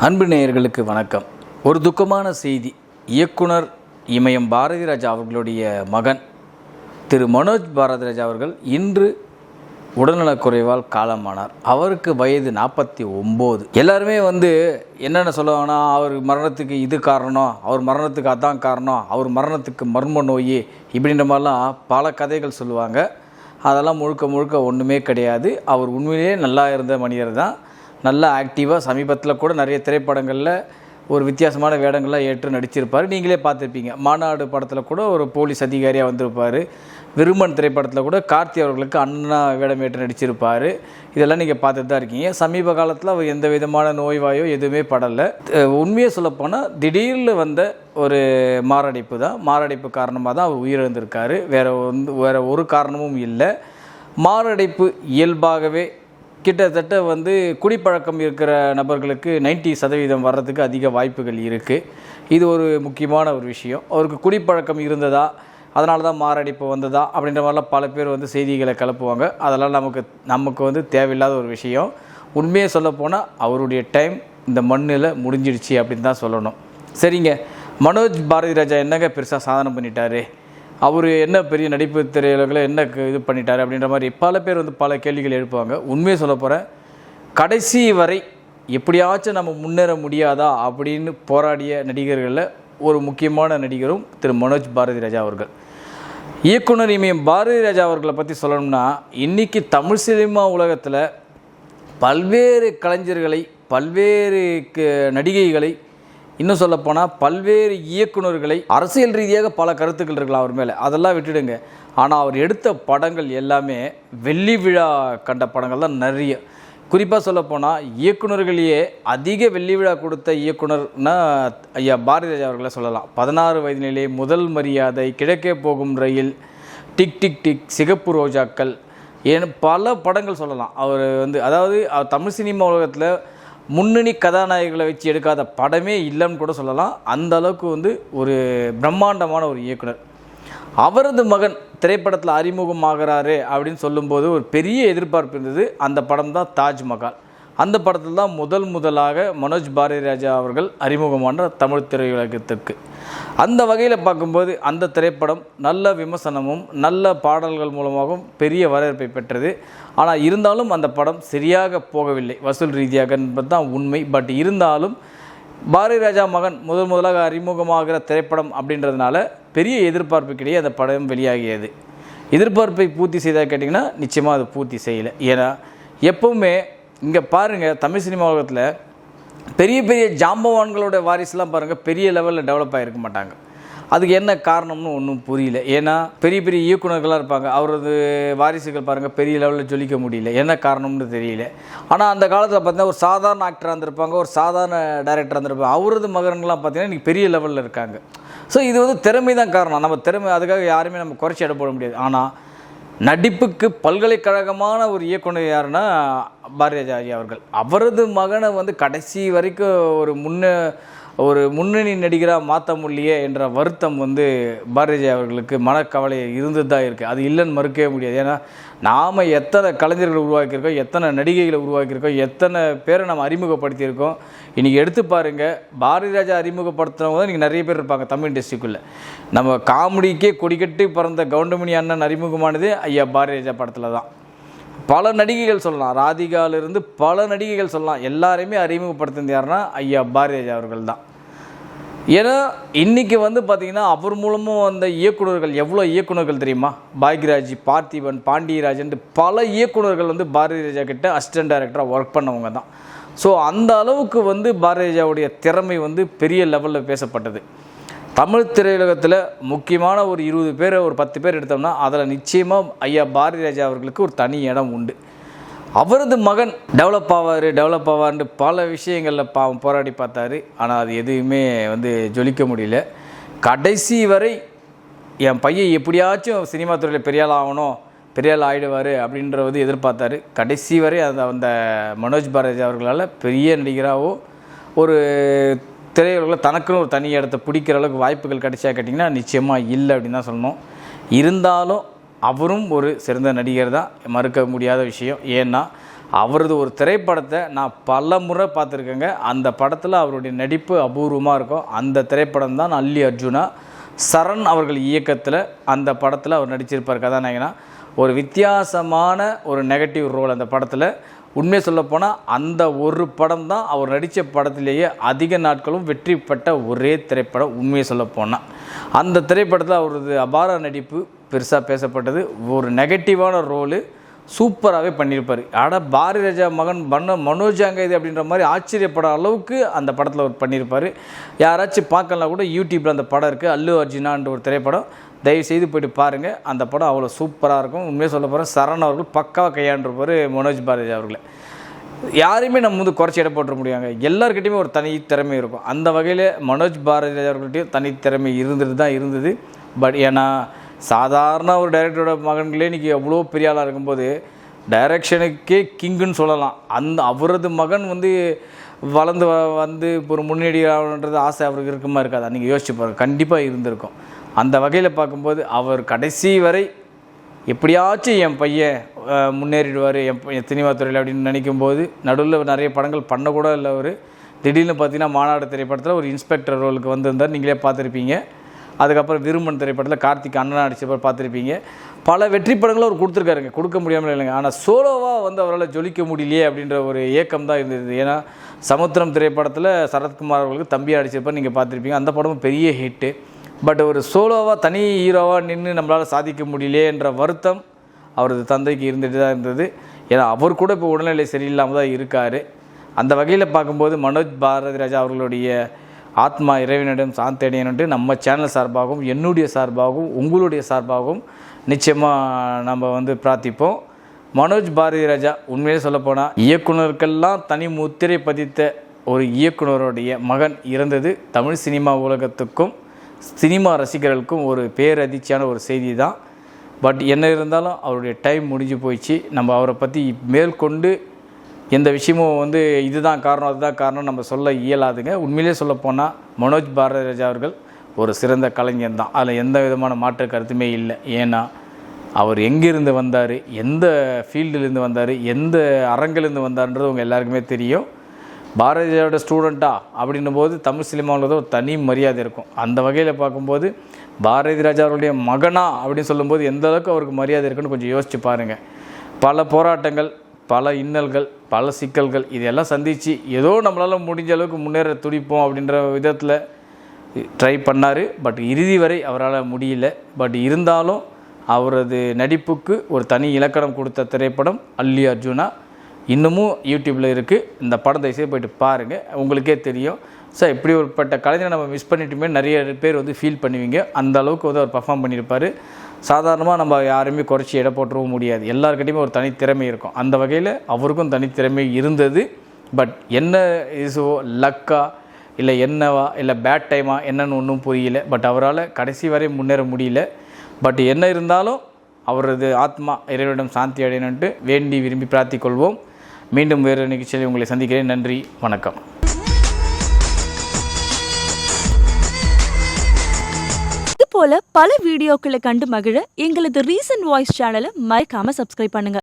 அன்பு நேயர்களுக்கு வணக்கம். ஒரு துக்கமான செய்தி. இயக்குனர் இமயம் பாரதிராஜா அவர்களுடைய மகன் திரு மனோஜ் பாரதிராஜா அவர்கள் இன்று உடல்நலக்குறைவால் காலமானார். அவருக்கு வயது 49. எல்லாருமே என்னென்ன சொல்லுவாங்கன்னா, அவர் மரணத்துக்கு இது காரணம், அவர் மரணத்துக்கு அதான் காரணம், அவர் மரணத்துக்கு மர்ம நோய், இப்படின்ற மாதிரிலாம் பல கதைகள் சொல்லுவாங்க. அதெல்லாம் முழுக்க முழுக்க ஒன்றுமே கிடையாது. அவர் உண்மையிலேயே நல்லா இருந்த மனிதர் தான். நல்லா ஆக்டிவாக சமீபத்தில் கூட நிறைய திரைப்படங்களில் ஒரு வித்தியாசமான வேடங்கள்லாம் ஏற்று நடிச்சிருப்பார். நீங்களே பார்த்துருப்பீங்க. மாநாடு படத்தில் கூட ஒரு போலீஸ் அதிகாரியாக வந்திருப்பார். விருமன் திரைப்படத்தில் கூட கார்த்தி அவர்களுக்கு அண்ணா வேடம் ஏற்று நடிச்சிருப்பார். இதெல்லாம் நீங்கள் பார்த்துட்டு தான் இருக்கீங்க. சமீப காலத்தில் அவர் எந்த விதமான நோய்வாயோ எதுவுமே படலை. உண்மையை சொல்லப்போனால் திடீர்னு வந்த ஒரு மாரடைப்பு தான். மாரடைப்பு காரணமாக தான் அவர் உயிரிழந்திருக்காரு. வேறு ஒரு காரணமும் இல்லை. மாரடைப்பு இயல்பாகவே கிட்டத்தட்ட குடிப்பழக்கம் இருக்கிற நபர்களுக்கு 90% வர்றதுக்கு அதிக வாய்ப்புகள் இருக்குது. இது ஒரு முக்கியமான ஒரு விஷயம். அவருக்கு குடிப்பழக்கம் இருந்ததா, அதனால தான் மாரடைப்பு வந்ததா அப்படின்ற மாதிரிலாம் பல பேர் செய்திகளை கிளப்புவாங்க. அதெல்லாம் நமக்கு தேவையில்லாத ஒரு விஷயம். உண்மையை சொல்லப்போனால் அவருடைய டைம் இந்த மண்ணில் முடிஞ்சிடுச்சு அப்படின்னு தான் சொல்லணும். சரிங்க, மனோஜ் பாரதிராஜா என்னங்க பெருசாக சாதனை பண்ணிட்டாரு, அவர் என்ன பெரிய நடிப்பு திரையுலகில் என்ன இது பண்ணிட்டார் அப்படின்ற மாதிரி பல பேர் பல கேள்விகள் எழுப்புவாங்க. உண்மையை சொல்ல போகிறேன், கடைசி வரை எப்படியாச்சும் நம்ம முன்னேற முடியாதா அப்படின்னு போராடிய நடிகர்களில் ஒரு முக்கியமான நடிகரும் திரு மனோஜ் பாரதிராஜா அவர்கள். இயக்குனர் இமயம் பாரதிராஜா அவர்களை பற்றி சொல்லணும்னா, இன்றைக்கி தமிழ் சினிமா உலகத்தில் பல்வேறு கலைஞர்களை, பல்வேறு நடிகைகளை, இன்னும் சொல்லப்போனால் பல்வேறு இயக்குநர்களை, அரசியல் ரீதியாக பல கருத்துக்கள் இருக்கலாம் அவர் மேலே, அதெல்லாம் விட்டுடுங்க. ஆனால் அவர் எடுத்த படங்கள் எல்லாமே வெள்ளி விழா கண்ட படங்கள் தான் நிறைய. குறிப்பாக சொல்லப்போனால் இயக்குநர்களையே அதிக வெள்ளி விழா கொடுத்த இயக்குனர்னா ஐயா பாரதிராஜா அவர்களை சொல்லலாம். 16 வயதினிலே, முதல் மரியாதை, கிழக்கே போகும் ரயில், டிக் டிக் டிக், சிகப்பு ரோஜாக்கள், பல படங்கள் சொல்லலாம். அவர் அதாவது தமிழ் சினிமா உலகத்தில் முன்னணி கதாநாயகர்களை வச்சு எடுக்காத படமே இல்லைன்னு கூட சொல்லலாம். அந்த அளவுக்கு ஒரு பிரம்மாண்டமான ஒரு இயக்குனர். அவரது மகன் திரைப்படத்தில் அறிமுகமாகிறாரு அப்படின்னு சொல்லும்போது ஒரு பெரிய எதிர்பார்ப்பு இருந்தது. அந்த படம் தான் தாஜ்மஹால். அந்த படத்தில் தான் முதலாக மனோஜ் பாரதிராஜா அவர்கள் அறிமுகமான தமிழ் திரையுலகத்திற்கு. அந்த வகையில் பார்க்கும்போது அந்த திரைப்படம் நல்ல விமர்சனமும் நல்ல பாடல்கள் மூலமாகவும் பெரிய வரவேற்பை பெற்றது. ஆனால் இருந்தாலும் அந்த படம் சரியாக போகவில்லை வசூல் ரீதியாக என்பது தான் உண்மை. பட் இருந்தாலும் பாரதிராஜா மகன் முதலாக அறிமுகமாகிற திரைப்படம் அப்படின்றதுனால பெரிய எதிர்பார்ப்புக்கிடையே அந்த படம் வெளியாகியது. எதிர்பார்ப்பை பூர்த்தி செய்தால் கேட்டிங்கன்னா நிச்சயமாக அதை பூர்த்தி செய்யலை. ஏன்னா எப்போவுமே இங்கே பாருங்கள், தமிழ் சினிமா உலகத்தில் பெரிய பெரிய ஜாம்பவான்களோட வாரிசுலாம் பாருங்கள் பெரிய லெவலில் டெவலப் ஆகிருக்க மாட்டாங்க. அதுக்கு என்ன காரணம்னு ஒன்றும் புரியல. ஏன்னா பெரிய பெரிய இயக்குநர்களாக இருப்பாங்க, அவரது வாரிசுகள் பாருங்கள் பெரிய லெவலில் ஜொலிக்க முடியல. என்ன காரணம்னு தெரியல. ஆனால் அந்த காலத்தில் பார்த்தீங்கன்னா ஒரு சாதாரண ஆக்டராக இருந்திருப்பாங்க, ஒரு சாதாரண டைரக்டராக இருந்திருப்பாங்க. அவரது மகன்கள்லாம் பார்த்தீங்கன்னா இன்றைக்கி பெரிய லெவலில் இருக்காங்க. ஸோ இது திறமை தான் காரணம். நம்ம திறமை அதுக்காக யாருமே நம்ம குறைச்சி எடை போட முடியாது. ஆனால் நடிப்புக்கு பல்கலைக்கழகமான ஒரு இயக்குனர் யாருன்னா பாரதிராஜா அவர்கள். அவரது மகனை கடைசி வரைக்கும் ஒரு முன்னணி நடிகராக மாற்ற முடியலையே என்ற வருத்தம் பாரதிராஜா அவர்களுக்கு மனக்கவலை இருந்து தான் இருக்குது. அது இல்லைன்னு மறுக்கவே முடியாது. ஏன்னா நாம் எத்தனை கலைஞர்களை உருவாக்கியிருக்கோம், எத்தனை நடிகைகளை உருவாக்கியிருக்கோம், எத்தனை பேரை நம்ம அறிமுகப்படுத்தியிருக்கோம். இன்றைக்கி எடுத்து பாருங்கள், பாரதிராஜா அறிமுகப்படுத்துகிறவங்க தான் இன்றைக்கி நிறைய பேர் இருப்பாங்க தமிழ் இண்டஸ்ட்ரிக்குள்ளே. நம்ம காமெடிக்கே கொடிக்கட்டி பிறந்த கவுண்டமணி அண்ணன் அறிமுகமானது ஐயா பாரதிராஜா படத்தில் தான். பல நடிகைகள் சொல்லலாம், ராதிகாவிலிருந்து பல நடிகைகள் சொல்லலாம். எல்லாரையுமே அறிமுகப்படுத்துறது யாருன்னா ஐயா பாரதிராஜா அவர்கள் தான். ஏன்னா இன்றைக்கி பார்த்திங்கன்னா அவர் மூலமும் வந்த இயக்குநர்கள் எவ்வளோ இயக்குநர்கள் தெரியுமா? பாக்யராஜ், பார்த்திபன், பாண்டியராஜன், பல இயக்குநர்கள் பாரதிராஜா கிட்ட அசிஸ்டன்ட் டைரக்டராக ஒர்க் பண்ணவங்க தான். ஸோ அந்த அளவுக்கு பாரதிராஜாவுடைய திறமை பெரிய லெவலில் பேசப்பட்டது. தமிழ் திரையுலகத்தில் முக்கியமான ஒரு 20 பேர், ஒரு 10 பேர் எடுத்தோம்னா அதில் நிச்சயமாக ஐயா பாரதிராஜா அவர்களுக்கு ஒரு தனி இடம் உண்டு. அவரது மகன் டெவலப் ஆவார்னு பல விஷயங்களில் போராடி பார்த்தாரு. ஆனால் அது எதுவுமே ஜொலிக்க முடியல. கடைசி வரை என் பையன் எப்படியாச்சும் சினிமா துறையில் பெரிய ஆள் ஆகணும், பெரிய ஆள் ஆகிடுவார் அப்படின்றது எதிர்பார்த்தாரு. கடைசி வரை அந்த மனோஜ் பாரதிராஜா அவர்களால் பெரிய நடிகராகவோ ஒரு திரையுலகில் தனக்குன்னு ஒரு தனி இடத்த பிடிக்கிற அளவுக்கு வாய்ப்புகள் கிடைச்சா கேட்டிங்கன்னா நிச்சயமாக இல்லை அப்படின்னு தான் சொல்லணும். இருந்தாலும் அவரும் ஒரு சிறந்த நடிகர் தான், மறுக்க முடியாத விஷயம். ஏன்னா அவரது ஒரு திரைப்படத்தை நான் பல முறை பார்த்துருக்கேங்க. அந்த படத்தில் அவருடைய நடிப்பு அபூர்வமாக இருக்கும். அந்த திரைப்படம் தான் அல்லி அர்ஜுனா. சரண் அவர்கள் இயக்கத்தில் அந்த படத்தில் அவர் நடிச்சிருப்பார் கதாநாயகனா. ஒரு வித்தியாசமான ஒரு நெகட்டிவ் ரோல் அந்த படத்தில். உண்மையை சொல்லப்போனால் அந்த ஒரு படம் தான் அவர் நடித்த படத்திலேயே அதிக நாட்களும் வெற்றி பெற்ற ஒரே திரைப்படம். உண்மையை சொல்லப்போனால் அந்த திரைப்படத்தில் அவரது அபார நடிப்பு பெருசாக பேசப்பட்டது. ஒரு நெகட்டிவான ரோலு சூப்பராகவே பண்ணியிருப்பார். ஆனால் பாரதி ராஜா மகன் மனோஜாங்க இது அப்படின்ற மாதிரி ஆச்சரியப்பட அளவுக்கு அந்த படத்தில் அவர் பண்ணியிருப்பார். யாராச்சும் பார்க்கலாம் கூட யூடியூப்பில் அந்த படம் இருக்குது, அல்லு அர்ஜுனான்ற ஒரு திரைப்படம். தயவுசெய்து போய்ட்டு பாருங்கள். அந்த படம் அவ்வளோ சூப்பராக இருக்கும். உண்மையாக சொல்ல போகிறேன், சரண் அவர்கள் பக்காவாக கையாண்டிருப்பார் மனோஜ் பாரதி அவர்களை. யாரையுமே நம்ம வந்து குறைச்சி இட போட்டுற முடியாங்க. எல்லாருக்கிட்டையுமே ஒரு தனி திறமை இருக்கும். அந்த வகையில் மனோஜ் பாரதி அவர்கள்ட்டையும் தனித்திறமை இருந்தது. பட் ஏன்னா சாதாரண ஒரு டைரக்டரோட மகன்களே இன்றைக்கி எவ்வளோ பெரிய ஆளாக இருக்கும்போது டைரக்ஷனுக்கே கிங்குன்னு சொல்லலாம். அவரது மகன் வந்து வளர்ந்து வந்து ஒரு முன்னேறி ஆகணுன்றது ஆசை அவருக்கு இருக்குமா இருக்காது? நீங்கள் யோசிச்சு பாருங்கள், கண்டிப்பாக இருந்திருக்கும். அந்த வகையில் பார்க்கும்போது அவர் கடைசி வரை எப்படியாச்சும் என் பையன் முன்னேறிடுவார் என் சினிமா துறையில் அப்படின்னு நினைக்கும்போது நடுவில் நிறைய படங்கள் பண்ணக்கூட இல்லை. அவர் திடீர்னு பார்த்தீங்கன்னா மாநாடு திரைப்படத்தில் ஒரு இன்ஸ்பெக்டர் ரோலுக்கு வந்திருந்தார், நீங்களே பார்த்துருப்பீங்க. அதுக்கப்புறம் விருமன் திரைப்படத்தில் கார்த்திக் அண்ணன் அடிச்சப்போ பார்த்துருப்பீங்க. பல வெற்றி படங்களும் அவர் கொடுத்துருக்காருங்க, கொடுக்க முடியாமல் இல்லைங்க. ஆனால் சோலோவாக வந்து அவரால் ஜொலிக்க முடியலையே அப்படின்ற ஒரு ஏக்கம் தான் இருந்தது. ஏன்னா சமுத்திரம் திரைப்படத்தில் சரத்குமார் அவர்களுக்கு தம்பியாக அடிச்சிருப்பார், நீங்கள் பார்த்துருப்பீங்க. அந்த படமும் பெரிய ஹிட்டு. பட் ஒரு சோலோவாக தனி ஹீரோவாக நின்று நம்மளால் சாதிக்க முடியலையேன்ற வருத்தம் அவரது தந்தைக்கு இருந்துகிட்டு தான் இருந்தது. ஏன்னா அவர் கூட இப்போ உடல்நிலை சரியில்லாமல் தான் இருக்கார். அந்த வகையில் பார்க்கும்போது மனோஜ் பாரதி ராஜா அவர்களுடைய ஆத்மா இறைவனிடம் சாந்தடையணுன்ட்டு நம்ம சேனல் சார்பாகவும் என்னுடைய சார்பாகவும் உங்களுடைய சார்பாகவும் நிச்சயமாக நம்ம வந்து பிரார்த்திப்போம். மனோஜ் பாரதி ராஜா உண்மையிலே சொல்லப்போனால் இயக்குனருக்கெல்லாம் தனி முத்திரை பதித்த ஒரு இயக்குனருடைய மகன் இறந்தது தமிழ் சினிமா உலகத்துக்கும் சினிமா ரசிகர்களுக்கும் ஒரு பேரதிர்ச்சியான ஒரு செய்தி தான். பட் என்ன இருந்தாலும் அவருடைய டைம் முடிஞ்சு போயிடுச்சு. நம்ம அவரை பற்றி மேற்கொண்டு எந்த விஷயமும் வந்து இதுதான் காரணம் அதுதான் காரணம் நம்ம சொல்ல இயலாதுங்க. உண்மையிலே சொல்லப்போனால் மனோஜ் பாரதி ராஜா அவர்கள் ஒரு சிறந்த கலைஞர் தான், அதில் எந்த விதமான மாற்று கருத்துமே இல்லை. ஏன்னா அவர் எங்கேருந்து வந்தார், எந்த ஃபீல்டிலேருந்து வந்தார், எந்த அரங்கிலேருந்து வந்தார்ன்றது உங்கள் எல்லாருக்குமே தெரியும். பாரதியோட ஸ்டூடெண்ட்டா அப்படின்னும் போது தமிழ் சினிமாவில் தான் ஒரு தனி மரியாதை இருக்கும். அந்த வகையில் பார்க்கும்போது பாரதி ராஜா அவருடைய மகனா அப்படின்னு சொல்லும்போது எந்த அளவுக்கு அவருக்கு மரியாதை இருக்குன்னு கொஞ்சம் யோசித்து பாருங்கள். பல போராட்டங்கள், பல இன்னல்கள், பல சிக்கல்கள் இதெல்லாம் சந்தித்து ஏதோ நம்மளால் முடிஞ்ச அளவுக்கு முன்னேற துடிப்போம் அப்படின்ற விதத்தில் ட்ரை பண்ணார். பட் இறுதி வரை அவரால் முடியல. பட் இருந்தாலும் அவரது நடிப்புக்கு ஒரு தனி இலக்கணம் கொடுத்த திரைப்படம் அல்லி அர்ஜுனா இன்னமும் யூடியூப்பில் இருக்குது. இந்த படம் தயவுசெய்து போய்ட்டு பாருங்கள், உங்களுக்கே தெரியும். சார் இப்படி ஒருப்பட்ட கலைஞரை நம்ம மிஸ் பண்ணிட்டுமே நிறைய பேர் வந்து ஃபீல் பண்ணுவீங்க. அந்த அளவுக்கு வந்து அவர் பர்ஃபார்ம் பண்ணியிருப்பார். சாதாரணமாக நம்ம யாருமே குறைச்சி எடை போட்டுறவும் முடியாது. எல்லாருக்கிட்டையுமே ஒரு தனித்திறமை இருக்கும். அந்த வகையில் அவருக்கும் தனித்திறமை இருந்தது. பட் என்ன இசுவோ லக்கா இல்லை என்னவா இல்லை பேட் டைமா என்னன்னு ஒன்றும் புரியல. பட் அவரால் கடைசி வரை முன்னேற முடியல. பட் என்ன இருந்தாலும் அவரது ஆத்மா இறைவனிடம் சாந்தி அடையணுன்ட்டு வேண்டி விரும்பி பிரார்த்திக்கொள்வோம். மீண்டும் வேறு நிகழ்ச்சியில் உங்களை சந்திக்கிறேன். நன்றி, வணக்கம். இது போல பல வீடியோக்களை கண்டு மகிழ எங்களது ரீசன்ட் வாய்ஸ் சேனலை மறக்காம சப்ஸ்கிரைப் பண்ணுங்க.